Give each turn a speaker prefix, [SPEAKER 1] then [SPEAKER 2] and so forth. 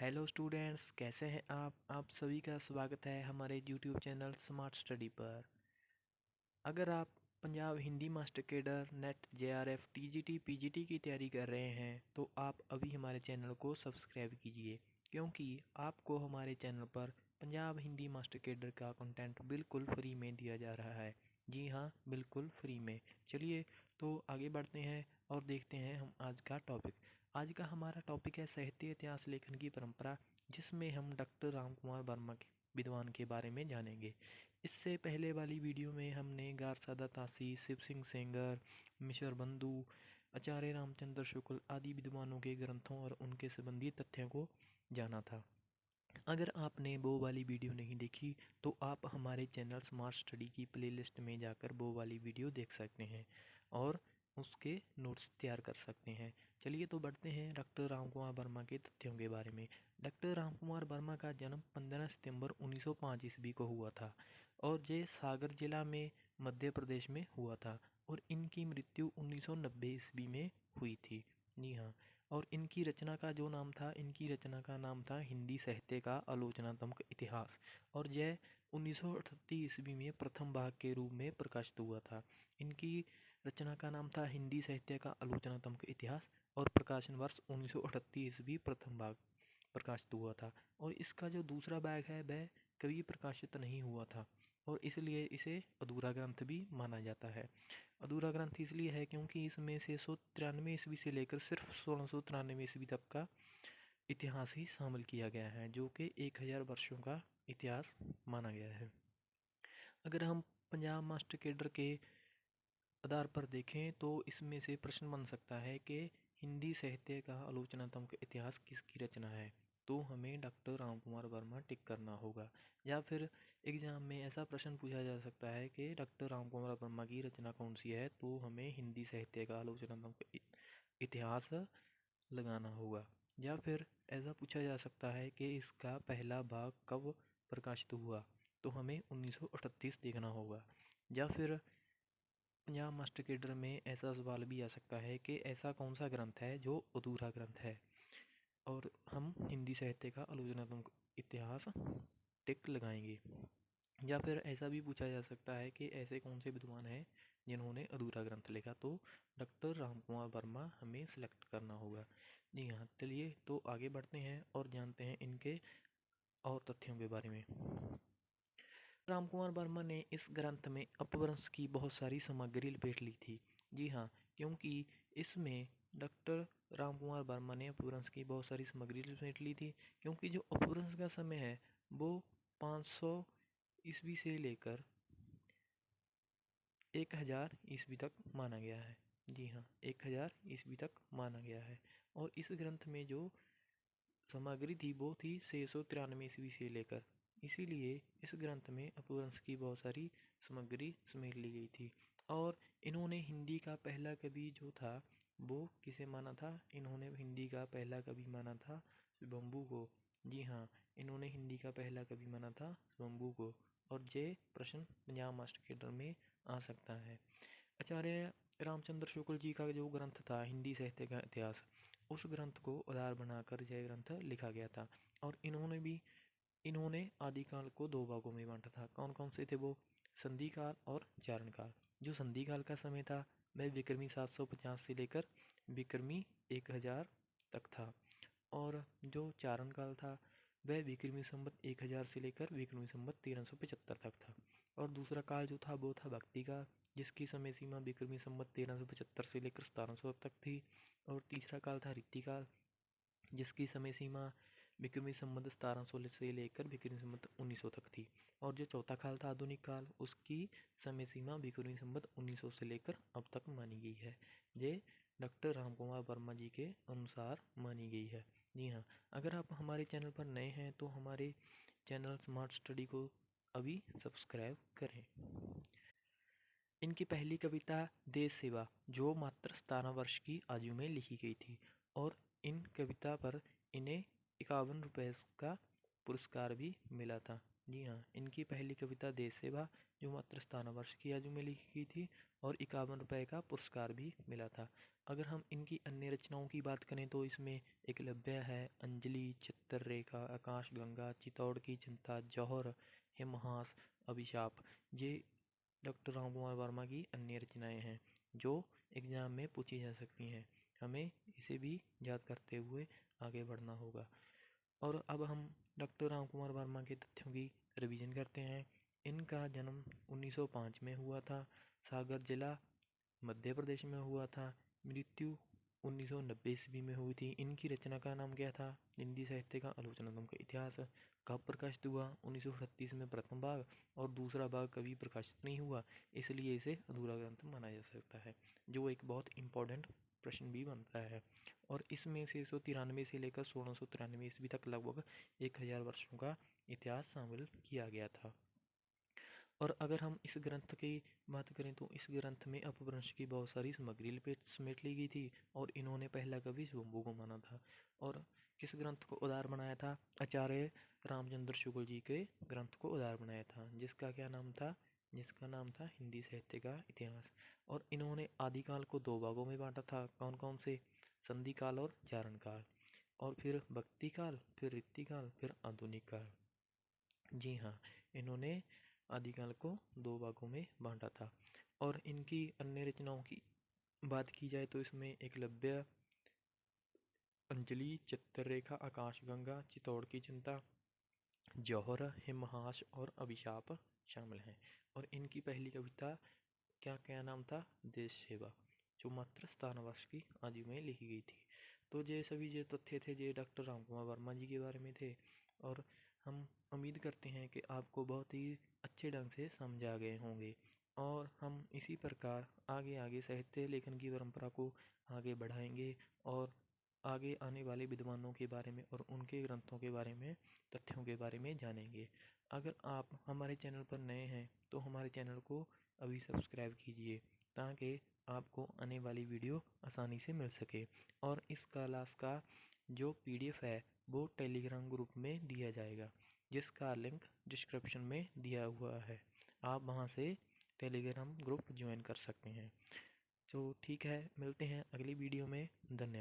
[SPEAKER 1] Hello students, कैसे हैं आप सभी का स्वागत है हमारे यूट्यूब चैनल स्मार्ट स्टडी पर। अगर आप Punjab Hindi master cadre net JRF TGT PGT की तैयारी कर रहे हैं तो आप अभी हमारे चैनल को सब्सक्राइब कीजिए, क्योंकि आपको हमारे चैनल पर पंजाब हिंदी मास्टर केडर का कंटेंट बिल्कुल फ्री में दिया जा रहा है। जी हाँ, बिल्कुल फ्री में। चलिए तो आगे बढ़ते हैं और देखते हैं हम आज का टॉपिक। आज का हमारा टॉपिक है साहित्य इतिहास लेखन की परंपरा, जिसमें हम डॉक्टर राम कुमार वर्मा के विद्वान के बारे में जानेंगे। इससे पहले वाली वीडियो में हमने गारसादा तासी, शिव सिंह सेंगर, मिश्र बंधु, आचार्य रामचंद्र शुक्ल आदि विद्वानों के ग्रंथों और उनके संबंधी तथ्यों को जाना था। अगर आपने वो वाली वीडियो नहीं देखी तो आप हमारे चैनल स्मार्ट स्टडी की प्लेलिस्ट में जाकर वो वाली वीडियो देख सकते हैं और उसके नोट्स तैयार कर सकते हैं। चलिए तो बढ़ते हैं डॉक्टर राम कुमार वर्मा के तथ्यों के बारे में। डॉक्टर राम कुमार वर्मा का जन्म 15 सितंबर 1905 ईस्वी को हुआ था और ये सागर जिला में मध्य प्रदेश में हुआ था, और इनकी मृत्यु 1990 ईस्वी में हुई थी। जी हाँ। और इनकी रचना का जो नाम था, इनकी रचना का नाम था हिंदी साहित्य का आलोचनात्मक इतिहास, और यह 1938 ईस्वी में प्रथम भाग के रूप में प्रकाशित हुआ था। इनकी रचना का नाम था हिंदी साहित्य का आलोचनात्मक इतिहास, और प्रकाशन वर्ष 1938 ईस्वी प्रथम भाग प्रकाशित हुआ था। और इसका जो दूसरा भाग है वह कभी प्रकाशित नहीं हुआ था, और इसलिए इसे अधूरा ग्रंथ भी माना जाता है। अधूरा ग्रंथ इसलिए है क्योंकि इसमें 693 ईस्वी से लेकर सिर्फ 1693 ईस्वी तक का इतिहास ही शामिल किया गया है, जो कि 1000 वर्षों का इतिहास माना गया है। अगर हम पंजाब मास्टर केडर के आधार पर देखें तो इसमें से प्रश्न बन सकता है कि हिंदी साहित्य का आलोचनात्मक इतिहास किसकी रचना है, तो हमें डॉक्टर राम कुमार वर्मा टिक करना होगा। या फिर एग्जाम में ऐसा प्रश्न पूछा जा सकता है कि डॉक्टर राम कुमार वर्मा की रचना कौन सी है, तो हमें हिंदी साहित्य का आलोचनात्मक इतिहास लगाना होगा। या फिर ऐसा पूछा जा सकता है कि इसका पहला भाग कब प्रकाशित हुआ, तो हमें 1938 देखना होगा। या फिर पंजाब मास्टर केडर में ऐसा सवाल भी आ सकता है कि ऐसा कौन सा ग्रंथ है जो अधूरा ग्रंथ है, और हम हिंदी साहित्य का आलोचनात्मक इतिहास टिक लगाएंगे। या फिर ऐसा भी पूछा जा सकता है कि ऐसे कौन से विद्वान हैं जिन्होंने अधूरा ग्रंथ लिखा, तो डॉक्टर राम कुमार वर्मा हमें सिलेक्ट करना होगा। जी हाँ, चलिए तो आगे बढ़ते हैं और जानते हैं इनके और तथ्यों के बारे में। राम कुमार वर्मा ने इस ग्रंथ में अपभ्रंश की बहुत सारी सामग्री लपेट ली थी। जी हाँ, क्योंकि इसमें डॉक्टर राम कुमार वर्मा ने अपभ्रंश की बहुत सारी सामग्री लपेट ली थी, क्योंकि जो अपभ्रंश का समय है वो 500 ईस्वी से लेकर 1000 ईस्वी तक माना गया है। जी हाँ, 1000 ईस्वी तक माना गया है। और इस ग्रंथ में जो सामग्री थी वो थी 693 ईस्वी से लेकर, इसीलिए इस ग्रंथ में अपभ्रंश की बहुत सारी सामग्री समेट ली गई थी। और इन्होंने हिंदी का पहला कवि जो था वो किसे माना था, इन्होंने हिंदी का पहला कवि माना था स्वयंभू को। जी हाँ, इन्होंने हिंदी का पहला कवि माना था स्वयंभू को। और ये प्रश्न पंजाब मास्टर केडर में आ सकता है। आचार्य रामचंद्र शुक्ल जी का जो ग्रंथ था हिंदी साहित्य का इतिहास, उस ग्रंथ को आधार बनाकर यह ग्रंथ लिखा गया था। और इन्होंने आदिकाल को दो भागों में बांटा था। कौन कौन से थे वो? संधि काल और चारण काल। जो संधि काल का समय था वह विक्रमी 750 से लेकर विक्रमी 1000 तक था, और जो चारण काल था वह विक्रमी संवत 1000 से लेकर विक्रमी संवत 1375 तक था। और दूसरा काल जो था वो था भक्ति काल, जिसकी समय सीमा विक्रमी संवत 1375 से लेकर 1700 तक थी। और तीसरा काल था रीति काल, जिसकी समय सीमा विक्रमी संवत 1700 से लेकर विक्रमी संवत 1900 तक थी। और जो चौथा काल था आधुनिक काल, उसकी समय सीमा विक्रमी संवत 1900 से लेकर अब तक मानी गई है। ये डॉक्टर राम कुमार वर्मा जी के अनुसार मानी गई है। जी हाँ, अगर आप हमारे चैनल पर नए हैं तो हमारे चैनल स्मार्ट स्टडी को अभी सब्सक्राइब करें। इनकी पहली कविता देश सेवा, जो मात्र 17 वर्ष की आयु में लिखी गई थी, और इन कविता पर इन्हें 51 रुपये का पुरस्कार भी मिला था। जी हाँ, इनकी पहली कविता देश सेवा जो मात्र 57 वर्ष की आयु में लिखी गई थी और 51 रुपये का पुरस्कार भी मिला था। अगर हम इनकी अन्य रचनाओं की बात करें तो इसमें एकलव्य है, अंजलि, चित्ररेखा, आकाशगंगा, चित्तौड़ की चिंता, जौहर, हिमहास, अभिशाप, ये डॉक्टर राम कुमार वर्मा की अन्य रचनाएं हैं जो एग्जाम में पूछी जा सकती हैं। हमें इसे भी याद करते हुए आगे बढ़ना होगा। और अब हम डॉक्टर राम कुमार वर्मा के तथ्यों की रिवीजन करते हैं। इनका जन्म 1905 में हुआ था। सागर जिला मध्य प्रदेश में हुआ था। मृत्यु 1990 ईस्वी में हुई थी। इनकी रचना का नाम क्या था? हिंदी साहित्य का आलोचनात्मक का इतिहास। कब प्रकाशित हुआ? 1938 में प्रथम भाग, और दूसरा भाग कभी प्रकाशित नहीं हुआ, इसलिए इसे अधूरा ग्रंथ माना जा सकता है, जो एक बहुत इम्पोर्टेंट प्रश्न भी बनता है। और इसमें 693 से लेकर 1693 ईस्वी तक लगभग 1000 वर्षों का इतिहास शामिल किया गया था। और अगर हम इस ग्रंथ की बात करें तो इस ग्रंथ में अपभ्रंश की बहुत सारी सामग्री समेट ली गई थी और इन्होंने पहला कवि स्वयंभू को माना था। और किस ग्रंथ को उदार बनाया था? आचार्य रामचंद्र शुक्ल जी के ग्रंथ को उदार बनाया था, जिसका क्या नाम था? जिसका नाम था हिंदी साहित्य का इतिहास। और इन्होंने आदिकाल को दो भागों में बांटा था। कौन कौन से? संधि काल और चारण काल। और फिर भक्ति काल, फिर रीति काल, फिर आधुनिक काल। जी हाँ, इन्होंने आदिकाल को दो भागों में बांटा था। और इनकी अन्य रचनाओं की बात की जाए तो इसमें एकलव्य, अंजलि, चित्ररेखा, आकाशगंगा, चित्तौड़ की चिंता, जौहर, हिमहास और अभिशाप शामिल हैं। और इनकी पहली कविता क्या क्या नाम था? देश सेवा, जो मात्र 57 वर्ष की आयु में लिखी गई थी। तो ये सभी जो तथ्य थे ये डॉक्टर राम कुमार वर्मा जी के बारे में थे। और हम उम्मीद करते हैं कि आपको बहुत ही अच्छे ढंग से समझा गए होंगे। और हम इसी प्रकार आगे आगे साहित्य लेखन की परंपरा को आगे बढ़ाएंगे और आगे आने वाले विद्वानों के बारे में और उनके ग्रंथों के बारे में, तथ्यों के बारे में जानेंगे। अगर आप हमारे चैनल पर नए हैं तो हमारे चैनल को अभी सब्सक्राइब कीजिए ताकि आपको आने वाली वीडियो आसानी से मिल सके। और इस क्लास का जो पीडीएफ है वो टेलीग्राम ग्रुप में दिया जाएगा, जिसका लिंक डिस्क्रिप्शन में दिया हुआ है। आप वहां से टेलीग्राम ग्रुप ज्वाइन कर सकते हैं। तो ठीक है, मिलते हैं अगली वीडियो में। धन्यवाद।